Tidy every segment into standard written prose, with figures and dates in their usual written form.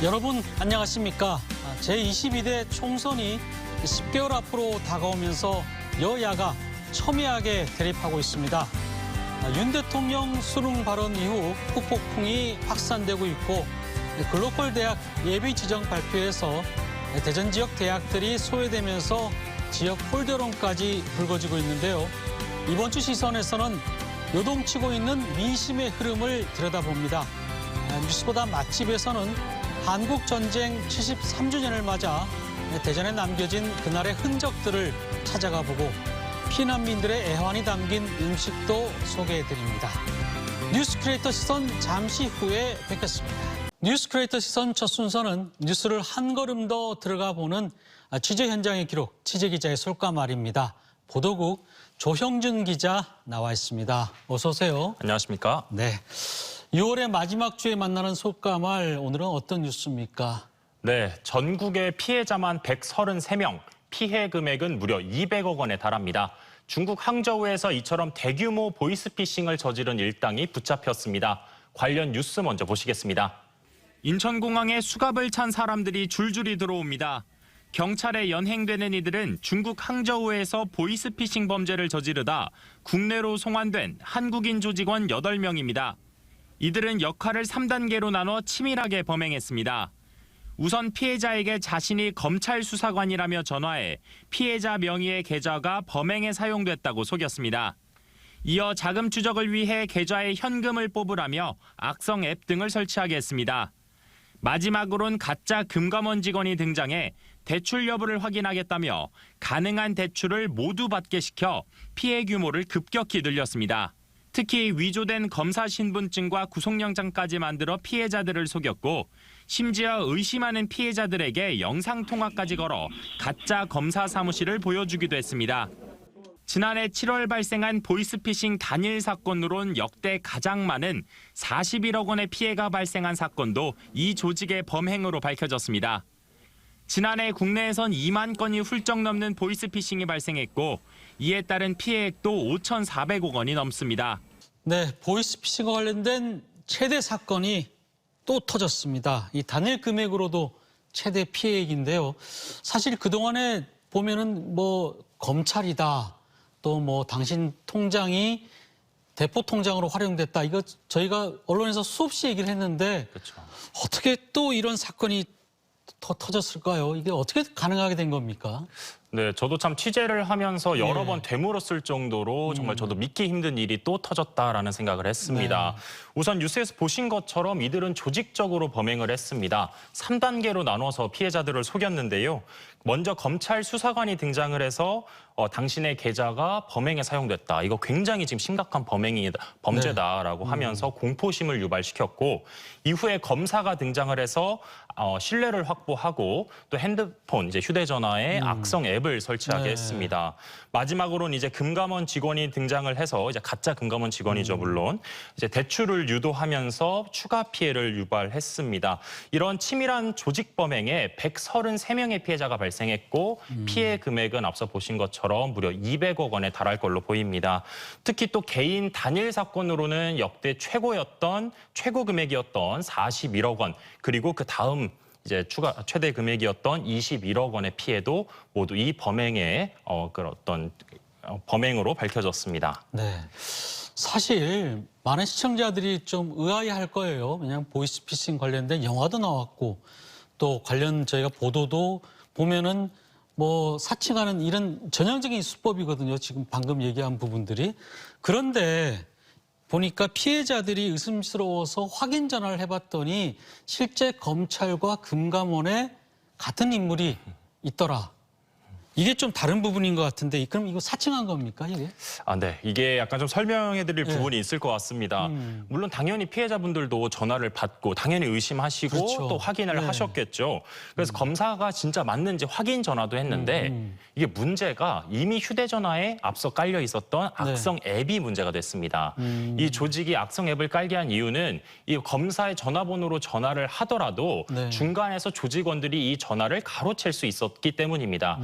여러분 안녕하십니까? 제22대 총선이 10개월 앞으로 다가오면서 여야가 첨예하게 대립하고 있습니다. 윤 대통령 수능 발언 이후 후폭풍이 확산되고 있고 글로컬 대학 예비 지정 발표에서 대전 지역 대학들이 소외되면서 지역 홀대론까지 불거지고 있는데요. 이번 주 시선에서는 요동치고 있는 민심의 흐름을 들여다봅니다. 뉴스보다 맛집에서는 한국전쟁 73주년을 맞아 대전에 남겨진 그날의 흔적들을 찾아가 보고 피난민들의 애환이 담긴 음식도 소개해드립니다. 뉴스 크리에이터 시선 잠시 후에 뵙겠습니다. 뉴스 크리에이터 시선 첫 순서는 뉴스를 한 걸음 더 들어가 보는 취재 현장의 기록, 취재기자의 솔까말입니다. 보도국 조형준 기자 나와 있습니다. 어서 오세요. 안녕하십니까? 네. 6월의 마지막 주에 만나는 속가말, 오늘은 어떤 뉴스입니까? 네, 전국의 피해자만 133명, 피해 금액은 무려 200억 원에 달합니다. 중국 항저우에서 이처럼 대규모 보이스피싱을 저지른 일당이 붙잡혔습니다. 관련 뉴스 먼저 보시겠습니다. 인천공항에 수갑을 찬 사람들이 줄줄이 들어옵니다. 경찰에 연행되는 이들은 중국 항저우에서 보이스피싱 범죄를 저지르다 국내로 송환된 한국인 조직원 8명입니다. 이들은 역할을 3단계로 나눠 치밀하게 범행했습니다. 우선 피해자에게 자신이 검찰 수사관이라며 전화해 피해자 명의의 계좌가 범행에 사용됐다고 속였습니다. 이어 자금 추적을 위해 계좌에 현금을 뽑으라며 악성 앱 등을 설치하게 했습니다. 마지막으론 가짜 금감원 직원이 등장해 대출 여부를 확인하겠다며 가능한 대출을 모두 받게 시켜 피해 규모를 급격히 늘렸습니다. 특히 위조된 검사 신분증과 구속영장까지 만들어 피해자들을 속였고 심지어 의심하는 피해자들에게 영상통화까지 걸어 가짜 검사 사무실을 보여주기도 했습니다. 지난해 7월 발생한 보이스피싱 단일 사건으론 역대 가장 많은 41억 원의 피해가 발생한 사건도 이 조직의 범행으로 밝혀졌습니다. 지난해 국내에선 2만 건이 훌쩍 넘는 보이스피싱이 발생했고 이에 따른 피해액도 5,400억 원이 넘습니다. 네, 보이스피싱과 관련된 최대 사건이 또 터졌습니다. 이 단일 금액으로도 최대 피해액인데요. 사실 그동안에 보면은 검찰이다, 또 당신 통장이 대포 통장으로 활용됐다. 이거 저희가 언론에서 수없이 얘기를 했는데 그렇죠. 어떻게 또 이런 사건이 더 터졌을까요? 이게 어떻게 가능하게 된 겁니까? 네, 저도 참 취재를 하면서 여러 네. 번 되물었을 정도로 정말 저도 믿기 힘든 일이 또 터졌다라는 생각을 했습니다. 네. 우선 뉴스에서 보신 것처럼 이들은 조직적으로 범행을 했습니다. 3단계로 나눠서 피해자들을 속였는데요. 먼저 검찰 수사관이 등장을 해서 당신의 계좌가 범행에 사용됐다. 이거 굉장히 지금 심각한 범죄다라고 하면서 공포심을 유발시켰고 이후에 검사가 등장을 해서 신뢰를 확보하고 또 핸드폰, 이제 휴대전화에 악성 앱을 설치하게 네. 했습니다. 마지막으로는 이제 금감원 직원이 등장을 해서 이제 가짜 금감원 직원이죠, 물론. 이제 대출을 유도하면서 추가 피해를 유발했습니다. 이런 치밀한 조직 범행에 133명의 피해자가 발생했고 피해 금액은 앞서 보신 것처럼 무려 200억 원에 달할 걸로 보입니다. 특히 또 개인 단일 사건으로는 역대 최고 금액이었던 41억 원, 그리고 그 다음 이제 최대 금액이었던 21억 원의 피해도 모두 이 범행의 범행으로 밝혀졌습니다. 네. 사실 많은 시청자들이 좀 의아해할 거예요. 왜냐하면 보이스피싱 관련된 영화도 나왔고 또 관련 저희가 보도도 보면은 사칭하는 이런 전형적인 수법이거든요. 지금 방금 얘기한 부분들이. 그런데 보니까 피해자들이 의심스러워서 확인 전화를 해봤더니 실제 검찰과 금감원에 같은 인물이 있더라. 이게 좀 다른 부분인 것 같은데 그럼 이거 사칭한 겁니까, 이게? 네. 이게 약간 좀 설명해드릴 부분이 있을 것 같습니다. 물론 당연히 피해자분들도 전화를 받고 당연히 의심하시고 그렇죠. 또 확인을 하셨겠죠. 그래서 검사가 진짜 맞는지 확인 전화도 했는데 이게 문제가 이미 휴대전화에 앞서 깔려 있었던 악성 앱이 문제가 됐습니다. 이 조직이 악성 앱을 깔게 한 이유는 이 검사의 전화번호로 전화를 하더라도 중간에서 조직원들이 이 전화를 가로챌 수 있었기 때문입니다.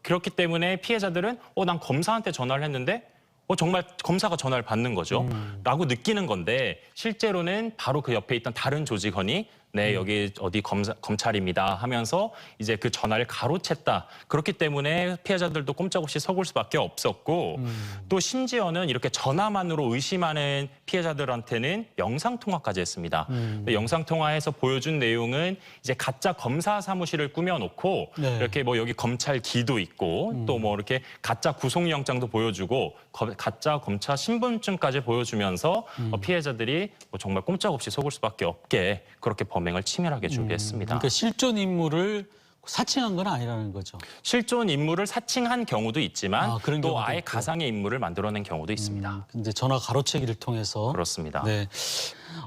그렇기 때문에 피해자들은 난 검사한테 전화를 했는데 정말 검사가 전화를 받는 거죠. 라고 느끼는 건데 실제로는 바로 그 옆에 있던 다른 조직원이 네, 여기 어디 검찰입니다 하면서 이제 그 전화를 가로챘다. 그렇기 때문에 피해자들도 꼼짝없이 속을 수밖에 없었고 또 심지어는 이렇게 전화만으로 의심하는 피해자들한테는 영상통화까지 했습니다. 영상통화에서 보여준 내용은 이제 가짜 검사 사무실을 꾸며놓고 네. 이렇게 뭐 여기 검찰 기도 있고 또 뭐 이렇게 가짜 구속영장도 보여주고 가짜 검찰 신분증까지 보여주면서 피해자들이 뭐 정말 꼼짝없이 속을 수밖에 없게 그렇게 범행을 치밀하게 준비했습니다. 그러니까 실존 인물을 사칭한 건 아니라는 거죠. 실존 인물을 사칭한 경우도 있지만 그런 또 경우도 아예 있고. 가상의 인물을 만들어낸 경우도 있습니다. 이제 전화 가로채기를 통해서. 그렇습니다. 네.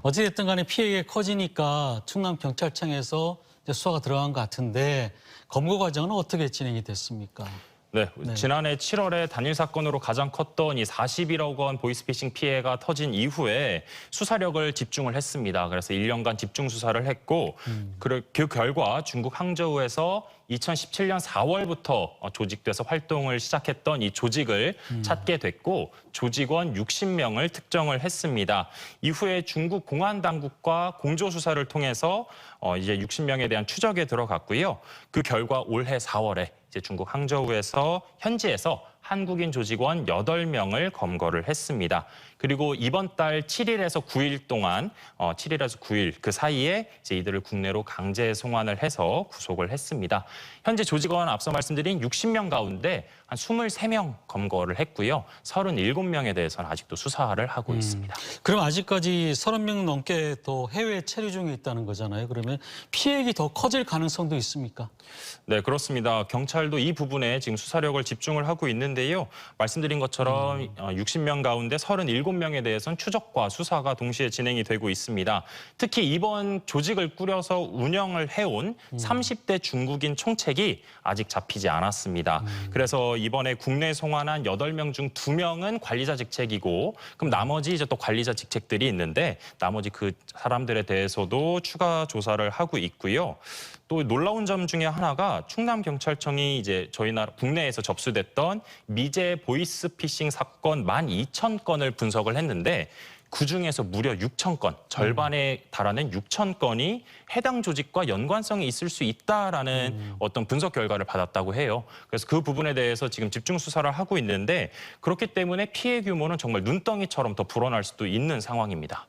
어찌됐든 간에 피해가 커지니까 충남 경찰청에서 이제 수사가 들어간 것 같은데 검거 과정은 어떻게 진행이 됐습니까? 네, 지난해 7월에 단일 사건으로 가장 컸던 이 41억 원 보이스피싱 피해가 터진 이후에 수사력을 집중을 했습니다. 그래서 1년간 집중 수사를 했고 그 결과 중국 항저우에서 2017년 4월부터 조직돼서 활동을 시작했던 이 조직을 찾게 됐고 조직원 60명을 특정을 했습니다. 이후에 중국 공안 당국과 공조 수사를 통해서 이제 60명에 대한 추적에 들어갔고요. 그 결과 올해 4월에 이제 중국 항저우에서 현지에서 한국인 조직원 8명을 검거를 했습니다. 그리고 이번 달 7일에서 9일 동안 7일에서 9일 그 사이에 이제 이들을 국내로 강제 송환을 해서 구속을 했습니다. 현재 조직원 앞서 말씀드린 60명 가운데 한 23명 검거를 했고요. 37명에 대해서는 아직도 수사를 하고 있습니다. 그럼 아직까지 30명 넘게 더 해외에 체류 중에 있다는 거잖아요. 그러면 피해액이 더 커질 가능성도 있습니까? 네, 그렇습니다. 경찰도 이 부분에 지금 수사력을 집중을 하고 있는데요. 말씀드린 것처럼 60명 가운데 37명에 대해서는 추적과 수사가 동시에 진행이 되고 있습니다. 특히 이번 조직을 꾸려서 운영을 해온 30대 중국인 총책이 아직 잡히지 않았습니다. 그래서 이번에 국내 송환한 8명 중 2명은 관리자 직책이고 그럼 나머지 이제 또 관리자 직책들이 있는데 나머지 그 사람들에 대해서도 추가 조사를 하고 있고요. 또 놀라운 점 중에 하나가 충남경찰청이 이제 저희 나라 국내에서 접수됐던 미제 보이스피싱 사건 12,000건을 분석을 했는데 그중에서 무려 6,000건, 절반에 달하는 6,000건이 해당 조직과 연관성이 있을 수 있다라는 어떤 분석 결과를 받았다고 해요. 그래서 그 부분에 대해서 지금 집중 수사를 하고 있는데 그렇기 때문에 피해 규모는 정말 눈덩이처럼 더 불어날 수도 있는 상황입니다.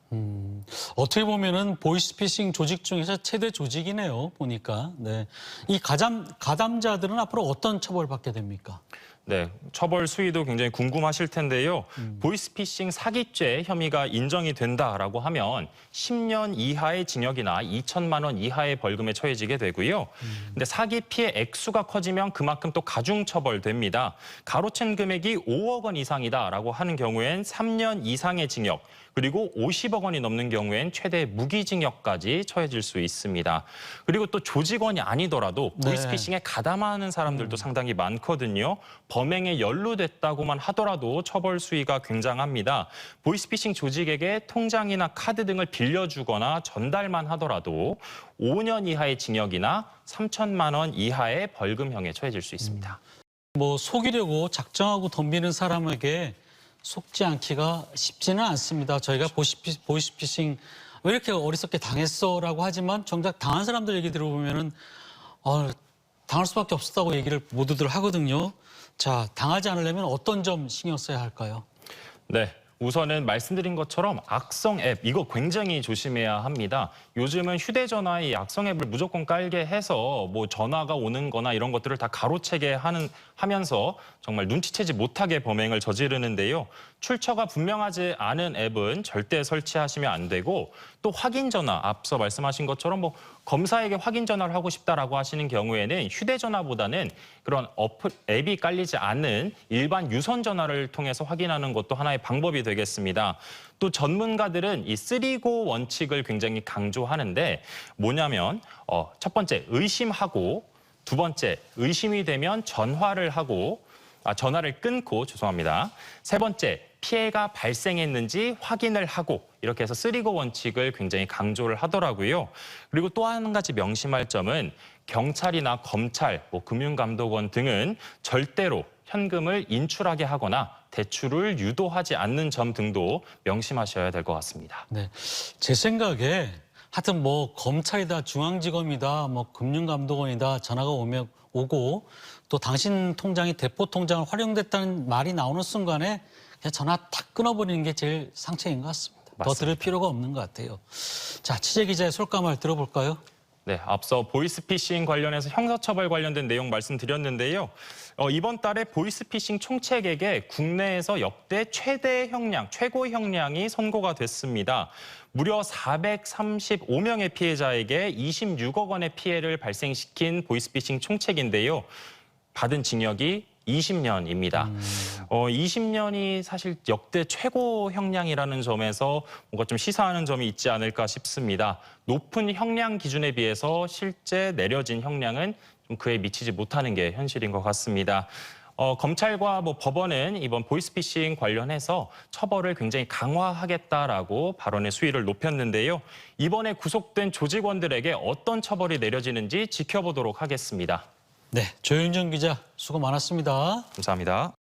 어떻게 보면은 보이스피싱 조직 중에서 최대 조직이네요. 보니까. 네. 이 가담자들은 앞으로 어떤 처벌을 받게 됩니까? 네, 처벌 수위도 굉장히 궁금하실 텐데요. 보이스피싱 사기죄 혐의가 인정이 된다라고 하면 10년 이하의 징역이나 2천만 원 이하의 벌금에 처해지게 되고요. 근데 사기 피해 액수가 커지면 그만큼 또 가중 처벌됩니다. 가로챈 금액이 5억 원 이상이다라고 하는 경우엔 3년 이상의 징역, 그리고 50억 원이 넘는 경우엔 최대 무기징역까지 처해질 수 있습니다. 그리고 또 조직원이 아니더라도 보이스피싱에 가담하는 사람들도 상당히 많거든요. 범행에 연루됐다고만 하더라도 처벌 수위가 굉장합니다. 보이스피싱 조직에게 통장이나 카드 등을 빌려주거나 전달만 하더라도 5년 이하의 징역이나 3천만 원 이하의 벌금형에 처해질 수 있습니다. 뭐 속이려고 작정하고 덤비는 사람에게 속지 않기가 쉽지는 않습니다. 저희가 보이스피싱 왜 이렇게 어리석게 당했어라고 하지만 정작 당한 사람들 얘기 들어보면은 당할 수밖에 없었다고 얘기를 모두들 하거든요. 자, 당하지 않으려면 어떤 점 신경 써야 할까요? 네. 우선은 말씀드린 것처럼 악성 앱, 이거 굉장히 조심해야 합니다. 요즘은 휴대전화에 이 악성 앱을 무조건 깔게 해서 뭐 전화가 오는 거나 이런 것들을 다 가로채게 하면서 정말 눈치채지 못하게 범행을 저지르는데요. 출처가 분명하지 않은 앱은 절대 설치하시면 안 되고 또 확인 전화, 앞서 말씀하신 것처럼 뭐 검사에게 확인 전화를 하고 싶다라고 하시는 경우에는 휴대전화보다는 그런 앱이 깔리지 않는 일반 유선 전화를 통해서 확인하는 것도 하나의 방법이 되겠습니다. 또 전문가들은 이 3고 원칙을 굉장히 강조하는데 뭐냐면 첫 번째 의심하고 두 번째 의심이 되면 전화를 끊고 죄송합니다. 세 번째 피해가 발생했는지 확인을 하고 이렇게 해서 3고 원칙을 굉장히 강조를 하더라고요. 그리고 또 한 가지 명심할 점은 경찰이나 검찰, 금융감독원 등은 절대로 현금을 인출하게 하거나 대출을 유도하지 않는 점 등도 명심하셔야 될 것 같습니다. 네, 제 생각에 하여튼 뭐 검찰이다, 중앙지검이다, 뭐 금융감독원이다 전화가 오고 또 당신 통장이 대포 통장을 활용됐다는 말이 나오는 순간에 그냥 전화 탁 끊어버리는 게 제일 상책인 것 같습니다. 더 들을 필요가 없는 것 같아요. 자, 취재기자의 솔감을 들어볼까요? 네, 앞서 보이스피싱 관련해서 형사처벌 관련된 내용 말씀드렸는데요. 이번 달에 보이스피싱 총책에게 국내에서 역대 최대 형량, 최고 형량이 선고가 됐습니다. 무려 435명의 피해자에게 26억 원의 피해를 발생시킨 보이스피싱 총책인데요. 받은 징역이 20년입니다. 20년이 사실 역대 최고 형량이라는 점에서 뭔가 좀 시사하는 점이 있지 않을까 싶습니다. 높은 형량 기준에 비해서 실제 내려진 형량은 좀 그에 미치지 못하는 게 현실인 것 같습니다. 검찰과 법원은 이번 보이스피싱 관련해서 처벌을 굉장히 강화하겠다라고 발언의 수위를 높였는데요. 이번에 구속된 조직원들에게 어떤 처벌이 내려지는지 지켜보도록 하겠습니다. 네, 조윤정 기자 수고 많았습니다. 감사합니다.